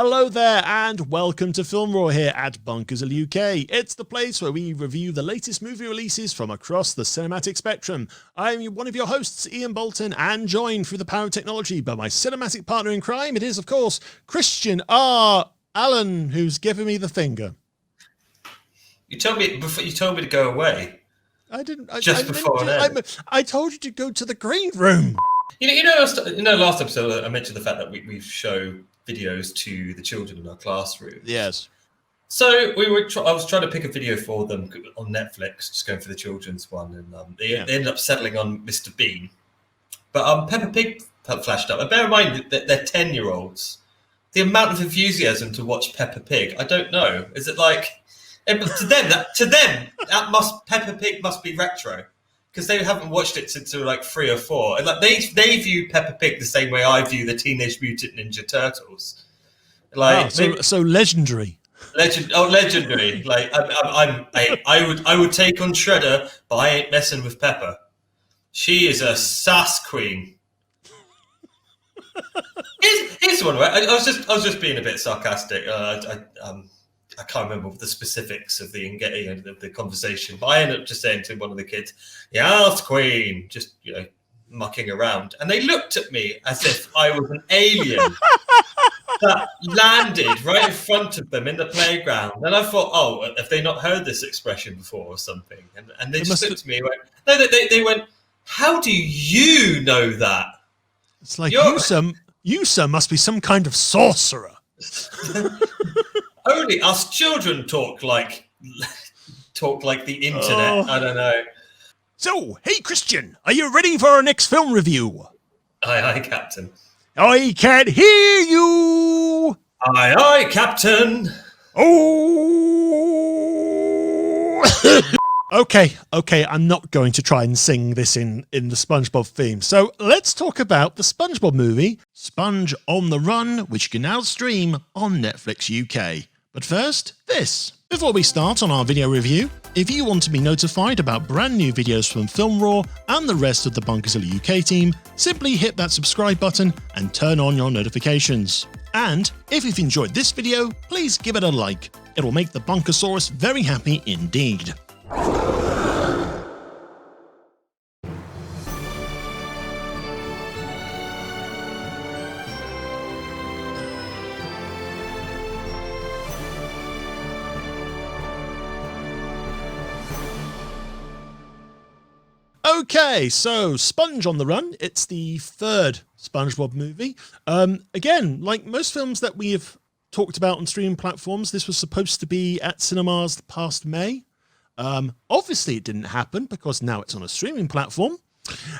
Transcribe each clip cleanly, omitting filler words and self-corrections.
Hello there and welcome to Film Raw here at Bunkazilla UK. It's the place where we review the latest movie releases from across the cinematic spectrum. I'm one of your hosts, Ian Bolton, and joined through the power of technology by my cinematic partner in crime. It is, of course, Christian R. Allen, who's giving me the finger. You told me before. You told me to go away. I didn't. I told you to go to the green room. Last episode I mentioned the fact that we show videos to the children in our classroom. Yes. So I was trying to pick a video for them on Netflix, just going for the children's one, and they ended up settling on Mr. Bean. But Peppa Pig flashed up. And bear in mind that they're 10-year-olds. The amount of enthusiasm to watch Peppa Pig, I don't know. Is it like to them Peppa Pig must be retro, because they haven't watched it since they were like 3 or 4. And like they view Peppa Pig the same way I view the Teenage Mutant Ninja Turtles. Like so legendary. Legendary. Like I would take on Shredder, but I ain't messing with Peppa. She is a sass queen. Here's one where I was just being a bit sarcastic. I can't remember the specifics of the conversation, but I ended up just saying to one of the kids, "Yes, queen," just mucking around, and they looked at me as if I was an alien that landed right in front of them in the playground. And I thought, oh, have they not heard this expression before or something? And they just looked at me and went, no, they went, how do you know that? It's like, you sir must be some kind of sorcerer. Only us children talk like the internet. Oh. I don't know. So, hey Christian, are you ready for our next film review? Aye, Captain. I can't hear you. Aye, Captain. Oh. Okay, I'm not going to try and sing this in the SpongeBob theme. So let's talk about the SpongeBob movie, Sponge on the Run, which you can now stream on Netflix UK. But first, this. Before we start on our video review, if you want to be notified about brand new videos from Film Raw and the rest of the Bunkazilla UK team, simply hit that subscribe button and turn on your notifications. And if you've enjoyed this video, please give it a like. It will make the Bunkasaurus very happy indeed. Okay, so Sponge on the Run. It's the third SpongeBob movie. Again, like most films that we have talked about on streaming platforms, this was supposed to be at cinemas past May. Obviously, it didn't happen because now it's on a streaming platform.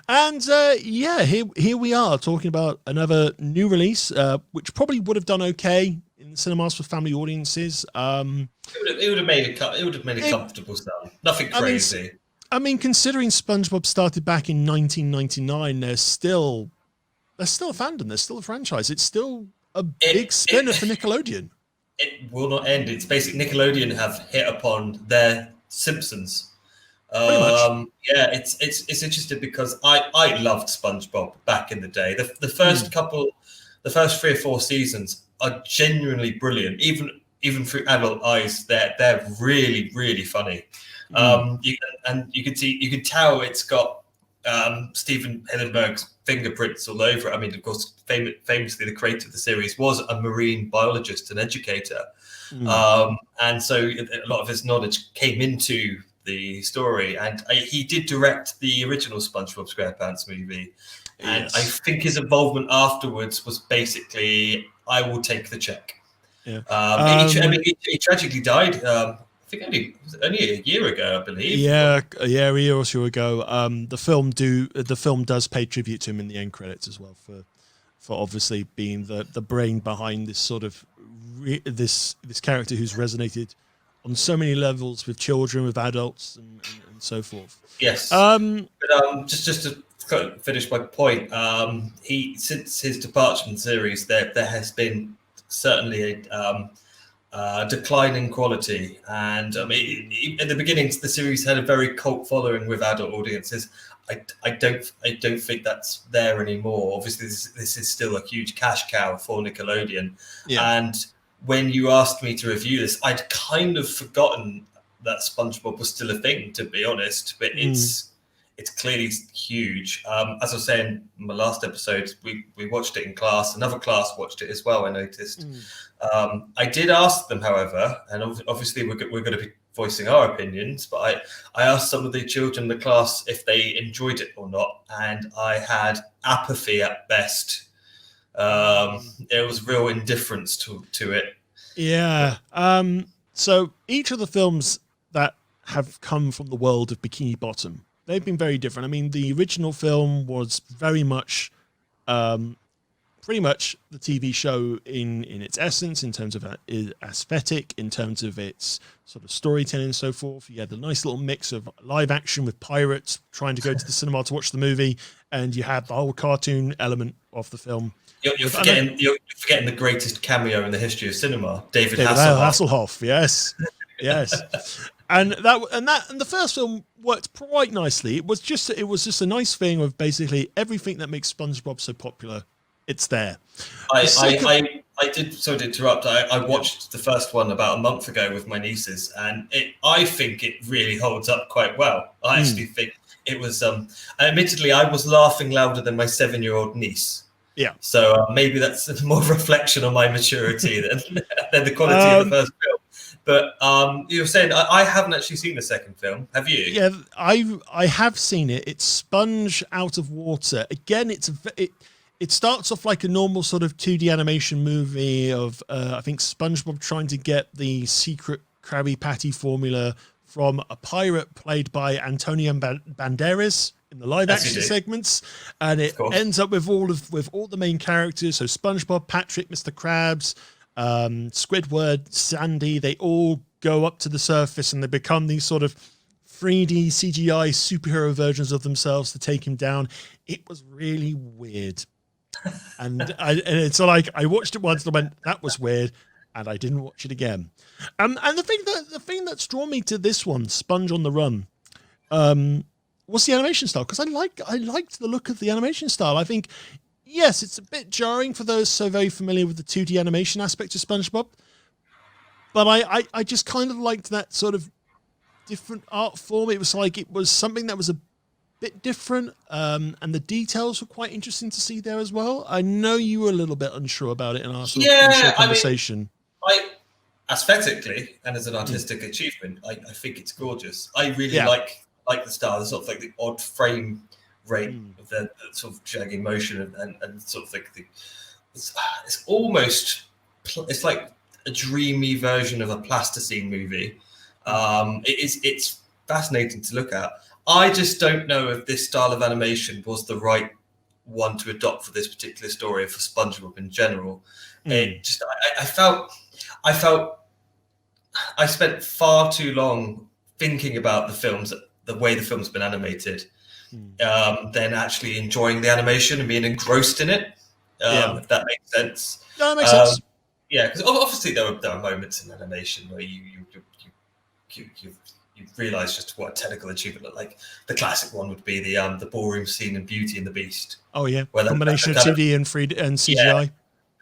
And here we are talking about another new release, which probably would have done okay in the cinemas for family audiences. It would have made a comfortable sound. Nothing crazy. I mean, considering SpongeBob started back in 1999, there's still a fandom. There's still a franchise. It's still a big spinner for Nickelodeon. It will not end. It's basically Nickelodeon have hit upon their Simpsons. Yeah, it's interesting because I loved SpongeBob back in the day. The first 3 or 4 seasons are genuinely brilliant. Even through adult eyes, they're really, really funny. You can tell it's got Steven Hillenburg's fingerprints all over it. I mean, of course, famously the creator of the series was a marine biologist and educator. And so a lot of his knowledge came into the story. And he did direct the original Spongebob Squarepants movie. And I think his involvement afterwards was basically, I will take the check. Yeah. He tragically died. I think only a year ago, I believe. Yeah, a year or so ago. The film does pay tribute to him in the end credits as well for obviously being the brain behind this sort of this character who's resonated on so many levels with children, with adults, and so forth. Yes. But just to finish my point, since his departure from the series, there has been certainly a decline in quality, and at the beginning the series had a very cult following with adult audiences. I don't think that's there anymore. Obviously, this is still a huge cash cow for Nickelodeon, and when you asked me to review this, I'd kind of forgotten that SpongeBob was still a thing, to be honest. But it's clearly huge. As I was saying in my last episode, we watched it in class. Another class watched it as well, I noticed. I did ask them, however, and obviously we're going to be voicing our opinions, but I asked some of the children in the class if they enjoyed it or not, and I had apathy at best. There was real indifference to it. Yeah. So each of the films that have come from the world of Bikini Bottom, they've been very different. I mean, the original film was very much, pretty much the TV show in its essence, in terms of aesthetic, in terms of its sort of storytelling and so forth. You had the nice little mix of live action with pirates trying to go to the cinema to watch the movie, and you had the whole cartoon element of the film. You're forgetting the greatest cameo in the history of cinema, David Hasselhoff. Yes, yes. And the first film worked quite nicely. It was just a nice thing of basically everything that makes SpongeBob so popular. It's there. I did, sorry to interrupt. I watched the first one about a month ago with my nieces, and I think it really holds up quite well. I actually think it was. Admittedly, I was laughing louder than my 7-year-old niece. Yeah. So maybe that's more reflection on my maturity than the quality of the first film. But you were saying I haven't actually seen the second film. Have you? Yeah, I have seen it. It's Sponge Out of Water. Again, it starts off like a normal sort of 2D animation movie of I think SpongeBob trying to get the secret Krabby Patty formula from a pirate played by Antonio Banderas in the live action segments, and it ends up with all the main characters. So SpongeBob, Patrick, Mr. Krabs, Squidward, Sandy, they all go up to the surface and they become these sort of 3D CGI superhero versions of themselves to take him down. It was really weird. And it's like I watched it once and I went, that was weird, and I didn't watch it again. And the thing that's drawn me to this one, Sponge on the Run, was the animation style, because I liked the look of the animation style. I think, yes, it's a bit jarring for those so very familiar with the 2D animation aspect of SpongeBob, but I just kind of liked that sort of different art form. It was something that was a bit different, and the details were quite interesting to see there as well. I know you were a little bit unsure about it in our sort of conversation. Aesthetically and as an artistic achievement, I think it's gorgeous. I really like the style, the sort of like the odd frame rate of the sort of jagging motion and sort of like it's almost, it's like a dreamy version of a plasticine movie. It's fascinating to look at. I just don't know if this style of animation was the right one to adopt for this particular story, or for SpongeBob in general. It just, I felt I spent far too long thinking about the way the film's been animated, than actually enjoying the animation and being engrossed in it. If that makes sense. No, that makes sense. Yeah, because obviously there are moments in animation where you realise just what a technical achievement looked like. The classic one would be the ballroom scene in Beauty and the Beast. Oh yeah, combination of 2D and CGI.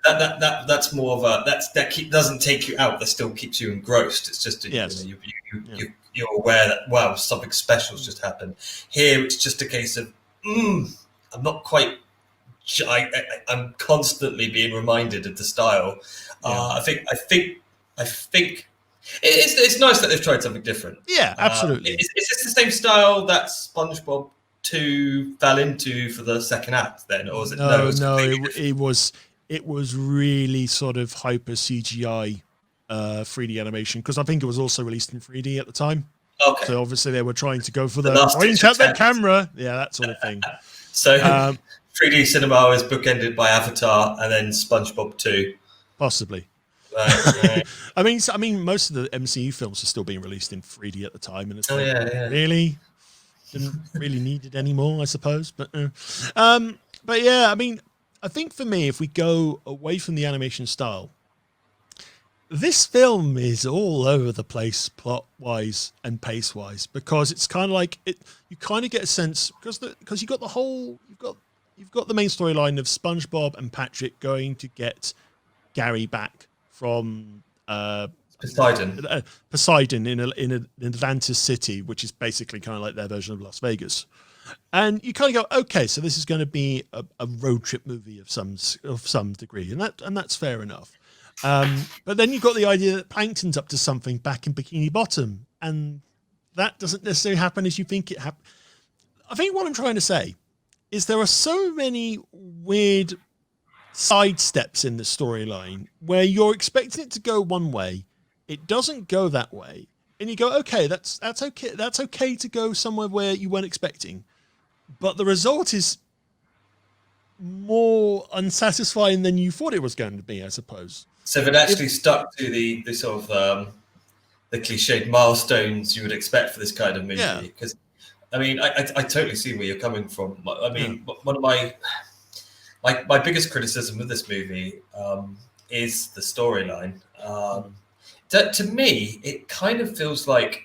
Yeah, that's more of a doesn't take you out. That still keeps you engrossed. It's just you're aware that wow, something special's just happened. Here it's just a case of I'm not quite. I'm constantly being reminded of the style. I think it's nice that they've tried something different. Yeah, absolutely. Is this the same style that SpongeBob 2 fell into for the second act then, or was it? No, it was really sort of hyper CGI 3D animation, because I think it was also released in 3D at the time. Okay. So obviously they were trying to go for the point at the camera, that sort of thing. So 3D cinema was bookended by Avatar and then SpongeBob 2. Possibly. I mean, most of the MCU films are still being released in 3D at the time, and it's really didn't really need it anymore, I suppose. But yeah, I mean, I think for me, if we go away from the animation style, this film is all over the place plot-wise and pace-wise, because it's kind of like it. You kind of get a sense because you got the whole you've got the main storyline of SpongeBob and Patrick going to get Gary back from Poseidon. Poseidon in Atlantis City, which is basically kind of like their version of Las Vegas. And you kind of go, okay, so this is going to be a road trip movie of some degree, and that's fair enough. But then you've got the idea that Plankton's up to something back in Bikini Bottom, and that doesn't necessarily happen as you think it happens. I think what I'm trying to say is there are so many weird side steps in the storyline where you're expecting it to go one way, it doesn't go that way, and you go, okay, that's okay. That's okay to go somewhere where you weren't expecting, but the result is more unsatisfying than you thought it was going to be, I suppose. So if it actually stuck to the sort of the cliched milestones you would expect for this kind of movie, because I mean, I totally see where you're coming from. I mean, one of my biggest criticism of this movie is the storyline. To me, it kind of feels like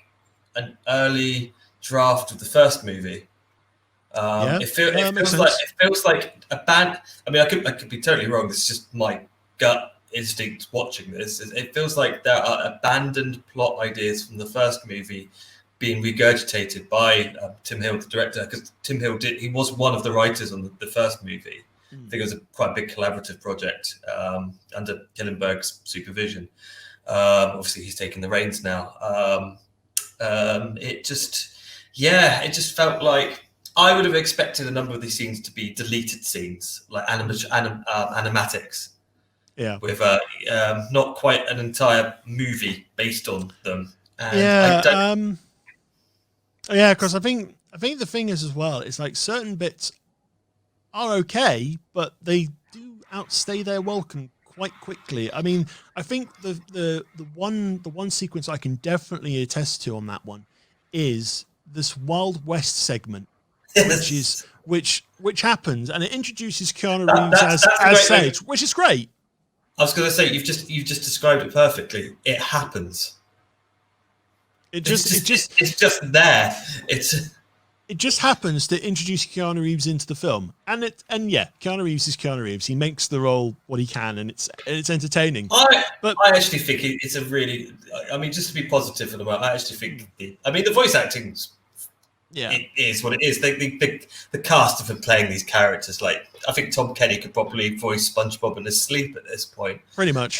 an early draft of the first movie. It feels like a band. I mean, I could be totally wrong. This is just my gut instinct watching this. It feels like there are abandoned plot ideas from the first movie being regurgitated by Tim Hill, the director, because Tim Hill he was one of the writers on the first movie. I think it was quite a big collaborative project under Hillenberg's supervision. Obviously, he's taking the reins now. It just felt like I would have expected a number of these scenes to be deleted scenes, like animatics. Yeah, with not quite an entire movie based on them. And because I think the thing is as well, it's like certain bits are okay, but they do outstay their welcome quite quickly. I mean, I think the one sequence I can definitely attest to on that one is this Wild West segment, which happens, and it introduces Keanu Reeves as Sage, which is great. I was going to say you've just described it perfectly. It happens. It's just there. It just happens to introduce Keanu Reeves into the film, and Keanu Reeves is Keanu Reeves. He makes the role what he can, and it's entertaining. I actually think it's a really. I mean, just to be positive for the moment, I actually think the voice acting's. Yeah, it is what it is. The cast of him playing these characters, like I think Tom Kenny could probably voice SpongeBob in his sleep at this point. Pretty much.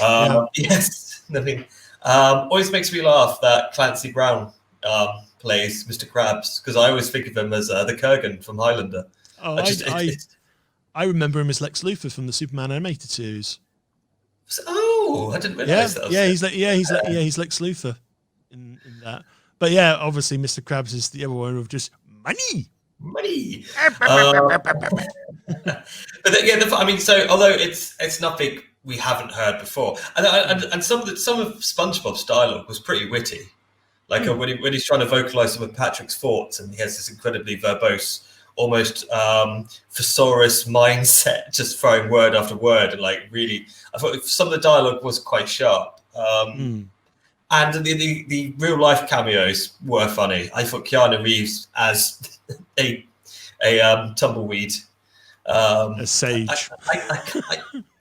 Yes. I mean, always makes me laugh that Clancy Brown plays Mr. Krabs, because I always think of him as the Kurgan from Highlander. Oh, I remember him as Lex Luthor from the Superman animated series. Oh, I didn't realize that. He's Lex Luthor in that. But yeah, obviously, Mr. Krabs is the other one of just money. But so although it's nothing we haven't heard before, and some of SpongeBob's dialogue was pretty witty, like when he's trying to vocalize some of Patrick's thoughts, and he has this incredibly verbose, almost thesaurus mindset, just throwing word after word, and like really, I thought some of the dialogue was quite sharp. And the real life cameos were funny. I thought Keanu Reeves as a tumbleweed, a sage.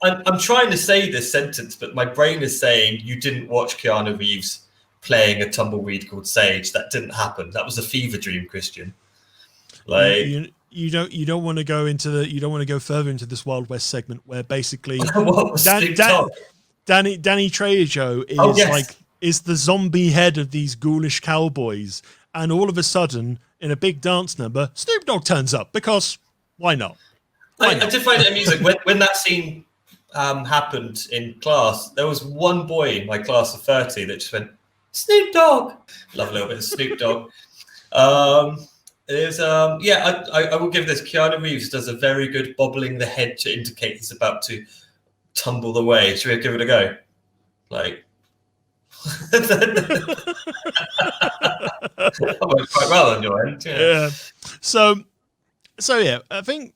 I'm trying to say this sentence, but my brain is saying you didn't watch Keanu Reeves playing a tumbleweed called Sage. That didn't happen. That was a fever dream, Christian. Like you don't want to go further into this Wild West segment where basically Danny Trejo is the zombie head of these ghoulish cowboys, and all of a sudden, in a big dance number, Snoop Dogg turns up, because why not? I did find it amusing when that scene happened in class. There was one boy in my class of 30 that just went, Snoop Dogg. Love a little bit of Snoop Dogg. I will give this. Keanu Reeves does a very good bobbling the head to indicate he's about to tumble the way. Should we give it a go? Like. That worked quite well on your end. Yeah. So yeah, I think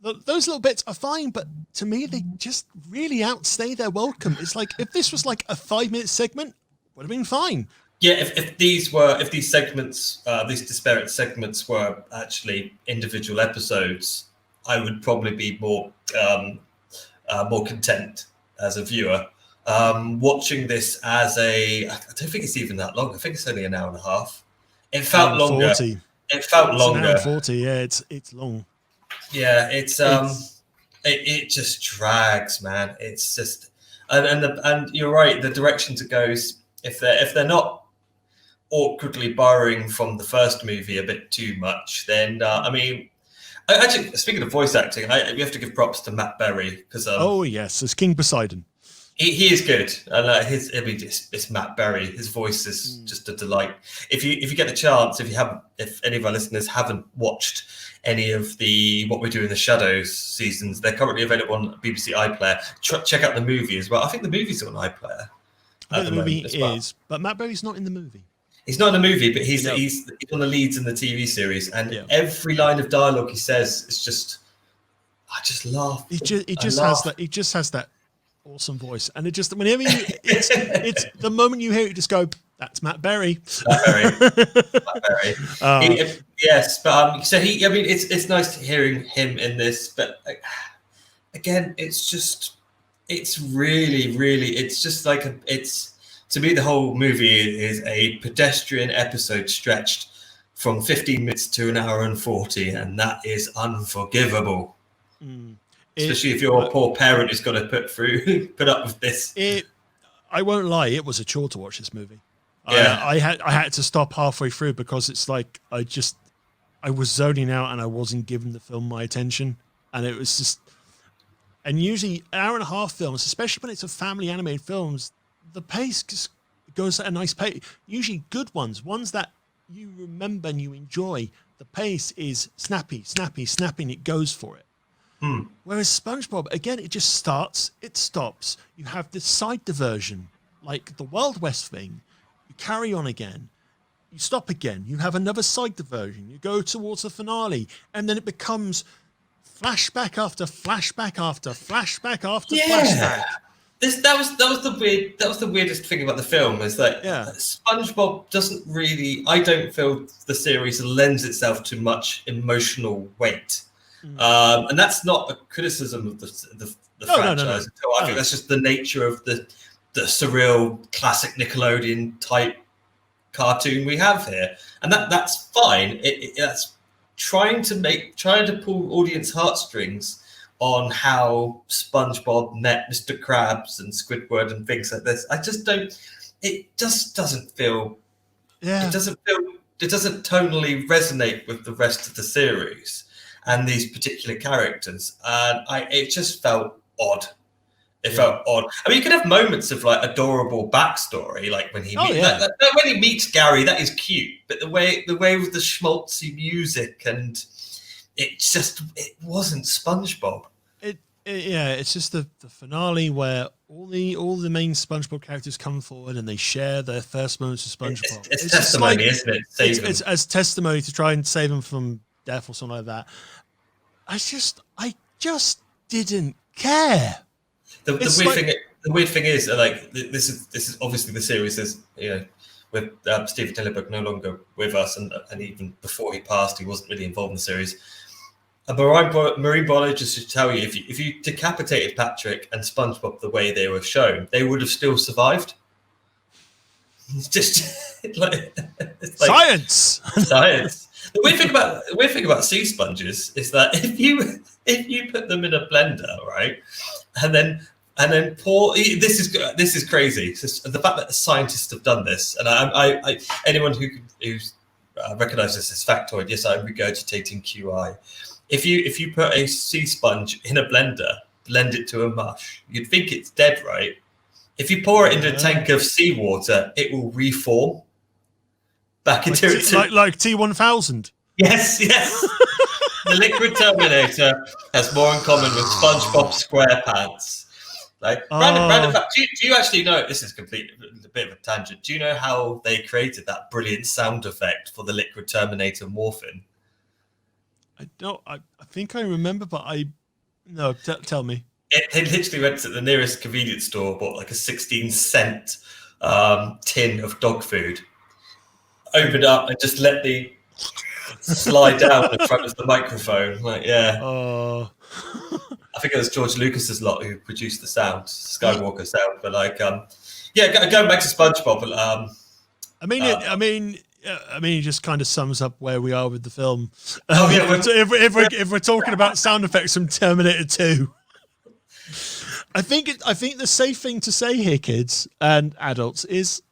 those little bits are fine, but to me, they just really outstay their welcome. It's like if this was like a 5-minute segment, would have been fine. Yeah, if these segments, these disparate segments were actually individual episodes, I would probably be more content as a viewer. watching this as I don't think it's even that long. I think it's only an hour and a half. It felt longer. 40. It felt It's longer. An hour and 40. Yeah, it's long. Yeah, it just drags, man. It's just and you're right. The directions it goes, if they're not awkwardly borrowing from the first movie a bit too much, then I mean, actually, speaking of voice acting, we have to give props to Matt Berry because oh yes, as King Poseidon. He is good, and it's Matt Berry. His voice is just a delight. If you get the chance, if any of our listeners haven't watched any of the What We Do in the Shadows seasons, they're currently available on BBC iPlayer. Check out the movie as well. I think the movie's on iPlayer. I think the movie is, but Matt Berry's not in the movie. He's not in the movie, but he's one of the leads in the TV series, and every line of dialogue he says is just, I just laugh. He just has that awesome voice, and it just whenever it's the moment you hear it, you just go, "That's Matt Berry." Matt Berry. Yes, but so he. I mean, it's nice hearing him in this, but again, it's really, it's just like to me, the whole movie is a pedestrian episode stretched from 15 minutes to an hour and 40, and that is unforgivable. Especially if you're a poor parent who's got to put up with this. I won't lie, it was a chore to watch this movie. Yeah. I had to stop halfway through because it's like I was zoning out and I wasn't giving the film my attention, and it was just. And usually, hour and a half films, especially when it's a family animated films, the pace just goes at a nice pace. Usually, good ones that you remember and you enjoy. The pace is snappy, and it goes for it. Whereas SpongeBob, again, it just starts, it stops. You have this side diversion, like the Wild West thing. You carry on again. You stop again. You have another side diversion. You go towards the finale, and then it becomes flashback after flashback after flashback after flashback. That was the weirdest thing about the film is that SpongeBob doesn't really. I don't feel the series lends itself to much emotional weight. And that's not a criticism of the franchise at all. I think that's just the nature of the surreal classic Nickelodeon type cartoon we have here, and that's fine. That's trying to pull audience heartstrings on how SpongeBob met Mr. Krabs and Squidward and things like this. I just don't. It just doesn't feel. Yeah. It doesn't tonally resonate with the rest of the series and these particular characters, and it just felt odd. It felt odd. I mean, you could have moments of like adorable backstory, like when he when he meets Gary, that is cute. But the way with the schmaltzy music and it wasn't SpongeBob. It's just the finale where all the main SpongeBob characters come forward and they share their first moments of SpongeBob. It's testimony, isn't it? It's as testimony to try and save him from death or something like that. I just didn't care. The weird thing is, like, this is obviously the series is, with Steven Hillenburg no longer with us, and even before he passed, he wasn't really involved in the series. A marine biologist should tell you if you decapitated Patrick and SpongeBob the way they were shown, they would have still survived. It's just science. Science. The weird thing about sea sponges is that if you put them in a blender, right, and then pour. This is crazy. The fact that scientists have done this, and I anyone who's recognises this factoid, yes, I'm regurgitating QI. If you put a sea sponge in a blender, blend it to a mush, you'd think it's dead, right? If you pour it into a tank of seawater, it will reform back into its like T1000. Yes. The Liquid Terminator has more in common with SpongeBob Squarepants. Like random fact. Do you actually know? This is a bit of a tangent. Do you know how they created that brilliant sound effect for the Liquid Terminator morphing? I don't. I think I remember, but tell me. They literally went to the nearest convenience store, bought like a 16-cent tin of dog food, opened up, and just let the slide down in front of the microphone. Like, yeah. I think it was George Lucas's lot who produced the sound, Skywalker sound. But like, yeah, going back to SpongeBob. It just kind of sums up where we are with the film. Oh, yeah, if we're talking about sound effects from Terminator 2, I think the safe thing to say here, kids and adults, is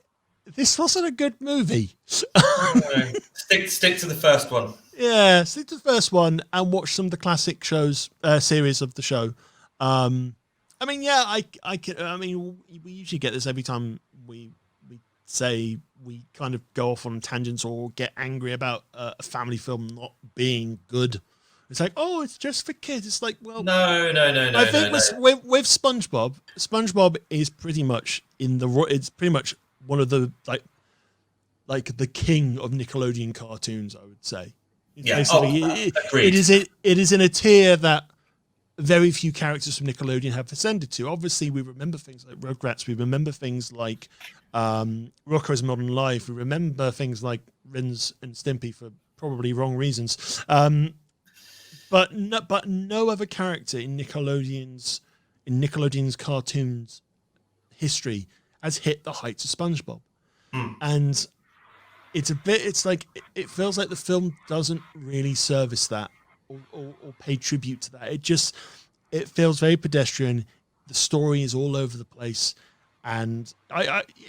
this wasn't a good movie. Stick to the first one. Yeah, stick to the first one and watch some of the classic series of the show. We usually get this every time we say we kind of go off on tangents or get angry about a family film not being good. It's like, oh, it's just for kids. It's like, well, no. I think with SpongeBob is pretty much it's pretty much one of the like the king of Nickelodeon cartoons, I would say. Yeah, it is in a tier that very few characters from Nickelodeon have ascended to. Obviously, we remember things like Rugrats. We remember things like Rocko's Modern Life. We remember things like Ren and Stimpy for probably wrong reasons. But no other character in Nickelodeon's cartoons history has hit the heights of SpongeBob. And it feels like the film doesn't really service that or pay tribute to that. It feels very pedestrian. The story is all over the place. And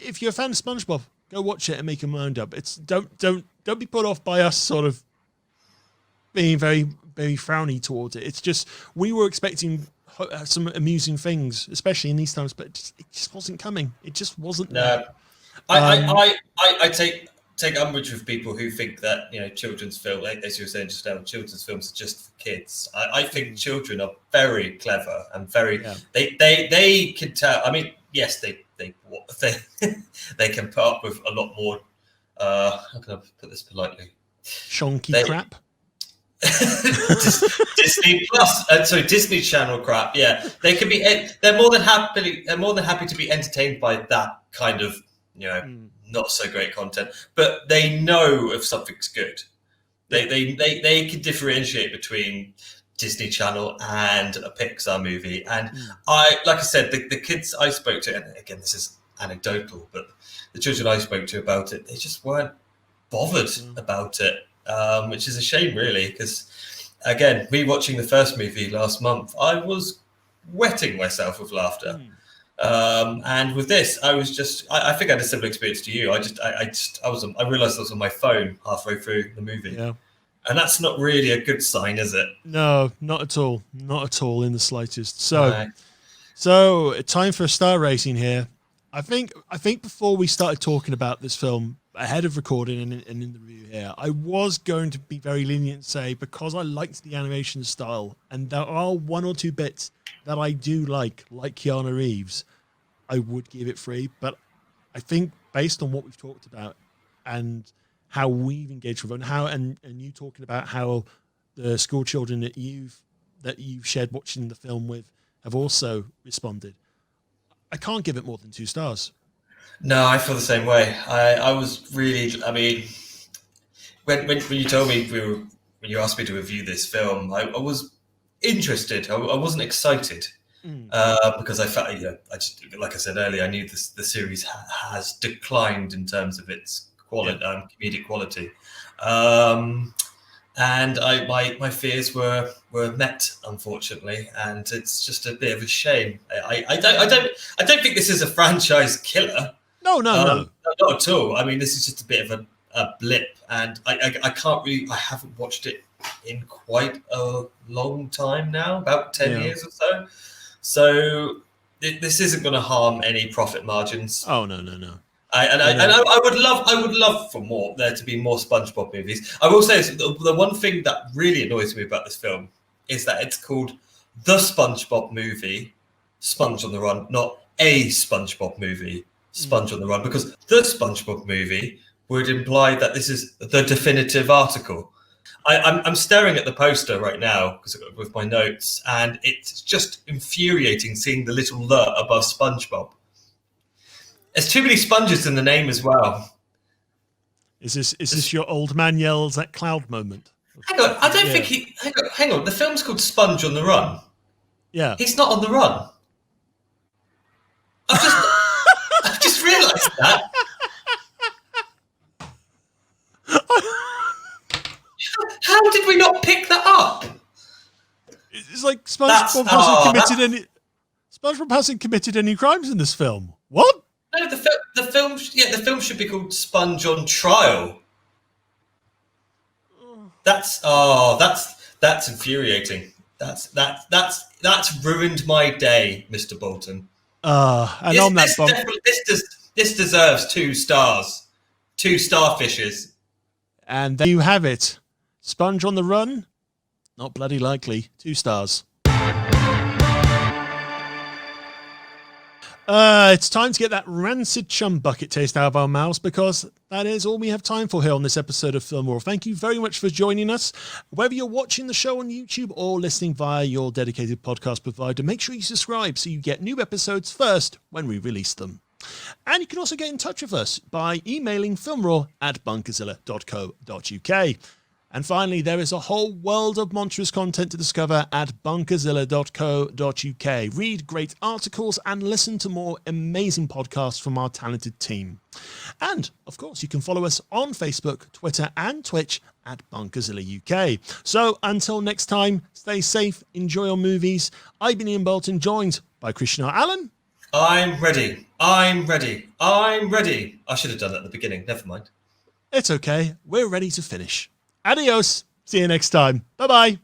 if you're a fan of SpongeBob, go watch it and make your mind up. Don't be put off by us sort of being very, very frowny towards it. It's just, we were expecting some amusing things, especially in these times, but it just wasn't coming. It just wasn't there. I take umbrage with people who think that, children's film, as you were saying just now, children's films are just for kids. I think children are very clever and very they can tell. I mean, yes, they can put up with a lot more. How can I put this politely? Shonky crap. Disney Channel crap. Yeah, they can be. They're more than happy to be entertained by that kind of not so great content. But they know if something's good. They can differentiate between Disney Channel and a Pixar movie. And like I said, the kids I spoke to, and again this is anecdotal, but the children I spoke to about it, they just weren't bothered about it. Which is a shame, really, because, again, rewatching the first movie last month, I was wetting myself with laughter. And with this, I was I think I had a similar experience to you. I realised I was on my phone halfway through the movie. Yeah. And that's not really a good sign, is it? No, not at all. Not at all in the slightest. So time for a star rating here. I think before we started talking about this film, ahead of recording and in the review here, I was going to be very lenient and say, because I liked the animation style, and there are one or two bits that I do like Keanu Reeves, I would give it 3. But I think based on what we've talked about and how we've engaged with it, and you talking about how the school children that you've shared watching the film with have also responded, I can't give it more than 2 stars. No, I feel the same way. I was really, I mean, when you told me when you asked me to review this film, I was interested. I wasn't excited because I felt, like I said earlier, I knew the series has declined in terms of its quality, comedic quality, and my fears were met, unfortunately, and it's just a bit of a shame. I don't think this is a franchise killer. No. Not at all. I mean, this is just a bit of a blip, and I can't really. I haven't watched it in quite a long time now, about 10 years or so. So this isn't going to harm any profit margins. Oh no. I would love for there to be more SpongeBob movies. I will say the one thing that really annoys me about this film is that it's called The SpongeBob Movie, Sponge on the Run, not a SpongeBob movie, Sponge on the Run, because The SpongeBob Movie would imply that this is the definitive article. I'm staring at the poster right now with my notes, and it's just infuriating seeing the little "the" above SpongeBob. There's too many sponges in the name as well. Is this your old man yells at cloud moment? Hang on, I don't think he. Hang on. The film's called Sponge on the Run. Yeah. He's not on the run. I've just realised that. How did we not pick that up? It's like SpongeBob hasn't committed any crimes in this film. What? No, the film should be called Sponge on Trial. That's infuriating. That's ruined my day, Mr. Bolton. And on that bump, this deserves 2 stars, 2 starfishes. And there you have it. Sponge on the run? Not bloody likely. 2 stars. It's time to get that rancid chum bucket taste out of our mouths, because that is all we have time for here on this episode of Film Roar. Thank you very much for joining us. Whether you're watching the show on YouTube or listening via your dedicated podcast provider, make sure you subscribe so you get new episodes first when we release them. And you can also get in touch with us by emailing filmroar@bunkazilla.co.uk. And finally, there is a whole world of monstrous content to discover at bunkazilla.co.uk. Read great articles and listen to more amazing podcasts from our talented team. And, of course, you can follow us on Facebook, Twitter and Twitch at Bunkazilla UK. So, until next time, stay safe, enjoy your movies. I've been Ian Bolton, joined by Christian R. Allen. I'm ready. I should have done that at the beginning. Never mind. It's okay. We're ready to finish. Adios. See you next time. Bye-bye.